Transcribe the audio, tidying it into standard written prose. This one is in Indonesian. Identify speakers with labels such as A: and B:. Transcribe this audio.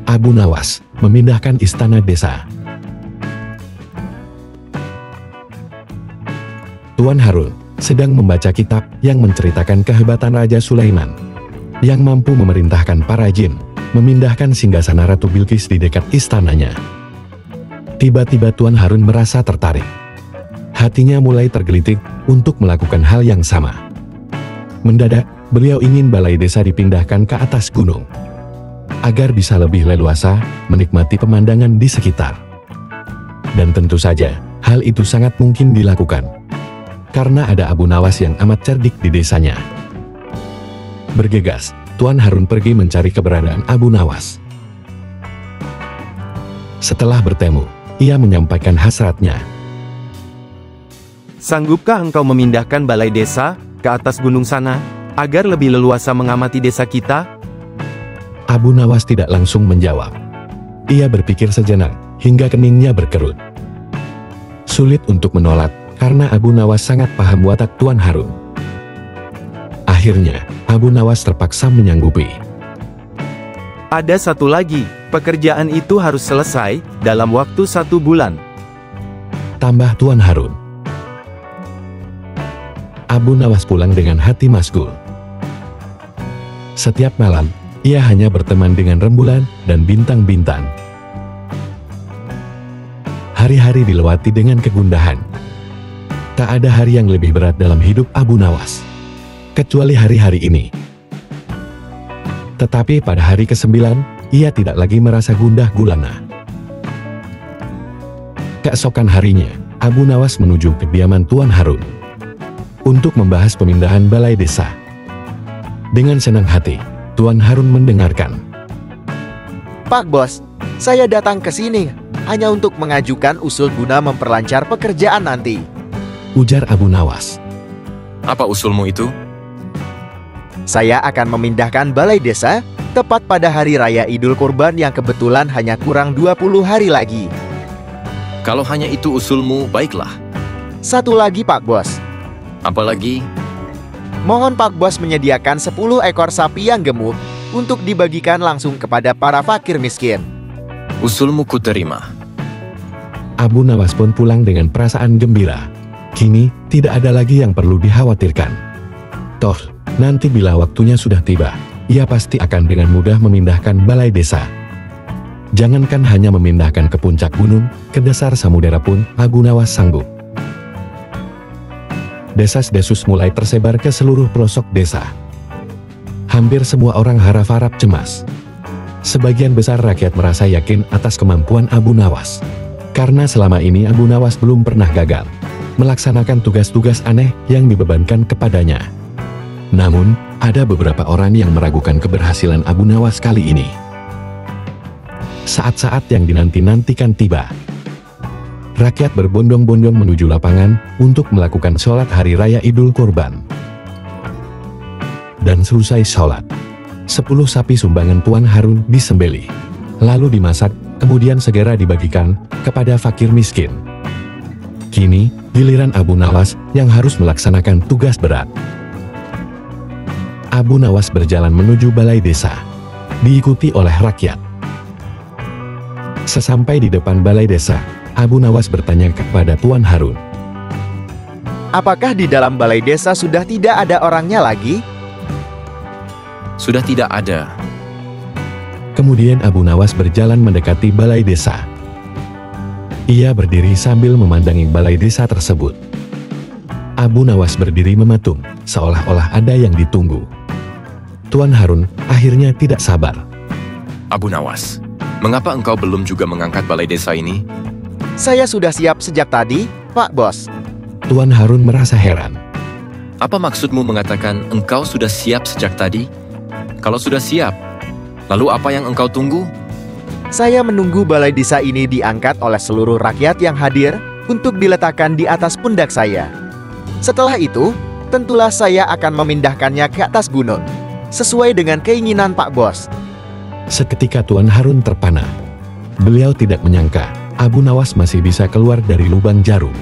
A: Abu Nawas memindahkan istana desa. Tuan Harun sedang membaca kitab yang menceritakan kehebatan Raja Sulaiman yang mampu memerintahkan para jin memindahkan singgasana Ratu Bilqis di dekat istananya. Tiba-tiba Tuan Harun merasa tertarik. Hatinya mulai tergelitik untuk melakukan hal yang sama. Mendadak, beliau ingin balai desa dipindahkan ke atas gunung agar bisa lebih leluasa menikmati pemandangan di sekitar. Dan tentu saja, hal itu sangat mungkin dilakukan karena ada Abu Nawas yang amat cerdik di desanya. Bergegas, Tuan Harun pergi mencari keberadaan Abu Nawas. Setelah bertemu, ia menyampaikan hasratnya.
B: Sanggupkah engkau memindahkan balai desa ke atas gunung sana, agar lebih leluasa mengamati desa kita?
A: Abu Nawas tidak langsung menjawab. Ia berpikir sejenak, hingga keningnya berkerut. Sulit untuk menolak, karena Abu Nawas sangat paham watak Tuan Harun. Akhirnya, Abu Nawas terpaksa menyanggupi.
B: Ada satu lagi, pekerjaan itu harus selesai dalam waktu 1 bulan.
A: Tambah Tuan Harun. Abu Nawas pulang dengan hati masgul. Setiap malam, ia hanya berteman dengan rembulan dan bintang-bintang. Hari-hari dilewati dengan kegundahan. Tak ada hari yang lebih berat dalam hidup Abu Nawas, kecuali hari-hari ini. Tetapi pada hari ke-9, ia tidak lagi merasa gundah gulana. Keesokan harinya, Abu Nawas menuju kediaman Tuan Harun untuk membahas pemindahan balai desa. Dengan senang hati, Tuan Harun mendengarkan.
C: Pak Bos, saya datang ke sini hanya untuk mengajukan usul guna memperlancar pekerjaan nanti.
A: Ujar Abu Nawas.
D: Apa usulmu itu?
C: Saya akan memindahkan balai desa tepat pada hari raya Idul Kurban yang kebetulan hanya kurang 20 hari lagi.
D: Kalau hanya itu usulmu, baiklah.
C: Satu lagi Pak Bos.
D: Apalagi?
C: Mohon Pak Bos menyediakan 10 ekor sapi yang gemuk untuk dibagikan langsung kepada para fakir miskin.
D: Usulmu kuterima.
A: Abu Nawas pun pulang dengan perasaan gembira. Kini, tidak ada lagi yang perlu dikhawatirkan. Toh, nanti bila waktunya sudah tiba, ia pasti akan dengan mudah memindahkan balai desa. Jangankan hanya memindahkan ke puncak gunung, ke dasar samudera pun Abu Nawas sanggup. Desas-desus mulai tersebar ke seluruh pelosok desa. Hampir semua orang harap-harap cemas. Sebagian besar rakyat merasa yakin atas kemampuan Abu Nawas. Karena selama ini Abu Nawas belum pernah gagal melaksanakan tugas-tugas aneh yang dibebankan kepadanya. Namun, ada beberapa orang yang meragukan keberhasilan Abu Nawas kali ini. Saat-saat yang dinanti-nantikan tiba. Rakyat berbondong-bondong menuju lapangan untuk melakukan sholat hari raya Idul Kurban. Dan selesai sholat, 10 sapi sumbangan Tuan Harun disembelih, lalu dimasak, kemudian segera dibagikan kepada fakir miskin. Kini, giliran Abu Nawas yang harus melaksanakan tugas berat. Abu Nawas berjalan menuju balai desa, diikuti oleh rakyat. Sesampai di depan balai desa, Abu Nawas bertanya kepada Tuan Harun.
C: Apakah di dalam balai desa sudah tidak ada orangnya lagi?
D: Sudah tidak ada.
A: Kemudian Abu Nawas berjalan mendekati balai desa. Ia berdiri sambil memandangi balai desa tersebut. Abu Nawas berdiri mematung, seolah-olah ada yang ditunggu. Tuan Harun akhirnya tidak sabar.
D: Abu Nawas, mengapa engkau belum juga mengangkat balai desa ini?
C: Saya sudah siap sejak tadi, Pak Bos.
A: Tuan Harun merasa heran.
D: Apa maksudmu mengatakan engkau sudah siap sejak tadi? Kalau sudah siap, lalu apa yang engkau tunggu?
C: Saya menunggu balai desa ini diangkat oleh seluruh rakyat yang hadir untuk diletakkan di atas pundak saya. Setelah itu, tentulah saya akan memindahkannya ke atas gunung, sesuai dengan keinginan Pak Bos.
A: Seketika Tuan Harun terpana. Beliau tidak menyangka Abu Nawas masih bisa keluar dari lubang jarum.